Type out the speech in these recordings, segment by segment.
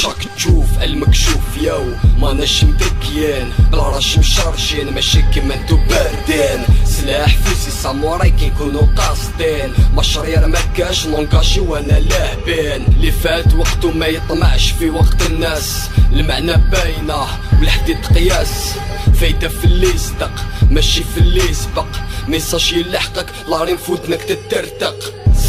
وشاك تشوف المكشوف ياو ماناش مدكيان بلا راش مشارجين ماشي كيما انتو باردين سلاح فوسي ساموراي كيكونو قاصدين مشرير مكاش لونكاشي وانا لاهبين اللي فات وقتو ما يطمعش في وقت الناس المعنى باينه والحديد قياس فايدة في اللي يصدق ماشي في اللي يسبق ميساج يلحقك لارين فودنك تترتق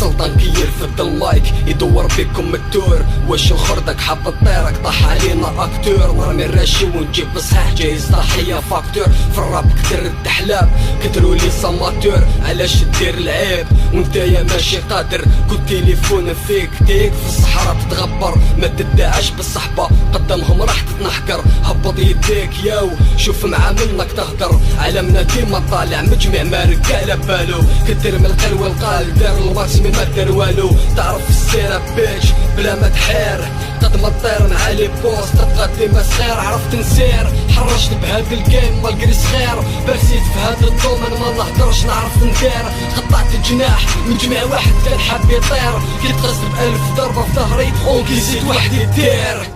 سلطان كيرفد المايك يدور بكم التور واش نخردك حاب طيرك طاح علينا اكتور نرمي الراشي ونجيب بصحيح جايز ضحية فاكتور في الراب كتر الدحلاب كتروا لي ساماتور علاش دير العيب وانتيا ماشي قادر كنت تليفون فيك ديك في الصحراء تتغبر ما تدعاش بالصحبة قدامهم راح تتنحكر هبط يديك ياو شوف مع منك تهدر عالمنا ديما طالع مجمع ما رجال بالو كدير من القل والقال دار الماكسيمي ما دار والو تعرف السيرة بيتش بلا ما تحير قد ما تطير مع لي بوست تبقى ديما صغير عرفت نسير حرشت بهاد الجيم مالقري صغير برسيت في هاد الدومين ما نهدرش نعرف ندير قطعت الجناح من جميع واحد كان حاب يطير كي تغزل ب1000 ضربة في ظهري اونكي زيد واحد يدير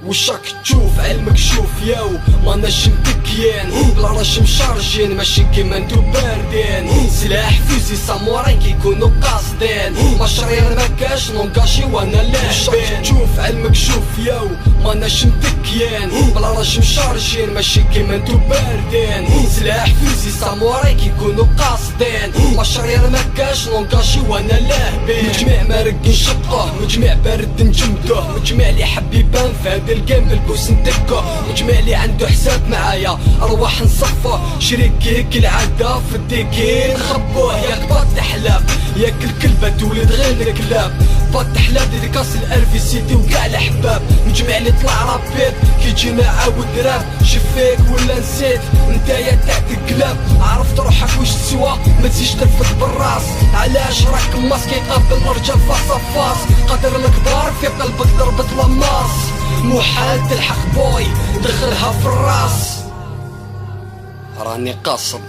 وشاك تشوف علمك شوف ياو ماناش مدكيان بلا راش مشارجين ماشي كيما انتو باردين سلاح فوزي ساموراي كيكونو قاصدين مشرير مكاش لونكاشي وانا لاهبين وشاك تشوف علمك شوف ياو ماناش مدكيان بلا راش مشارجين ماشي كيما انتو باردين سلاح فوزي ساموراي كيكونو قاصدين مشرير مكاش لونكاشي وانا لاهبين مجمع ما رق نشطه مجمع بارد نجمده مجمع لي حب يبان فهاد الجيم بالبوس ندكه مجمع لي عنده حساب معايا ارواح نصفه شريكي كالعاده في الديكي نخبوه ياك بات حلاب ياك الكلبه تولد غير الكلاب بات حلاب ديديكاس الارفي سيتي وكاع الاحباب مجمع لي طلع رابيد كي تجينا عاود راب شفيك ولا نسيت نتايا تاعك الكلاب عرفت روحك واش تسوى ما تزيدش ترفد بالراس علاش راك ماسك يقابل الرجال فاس فاس قادر الكبار في قلبك ضربة لماس محال تلحق بوي دخلها في الراس راني قاصد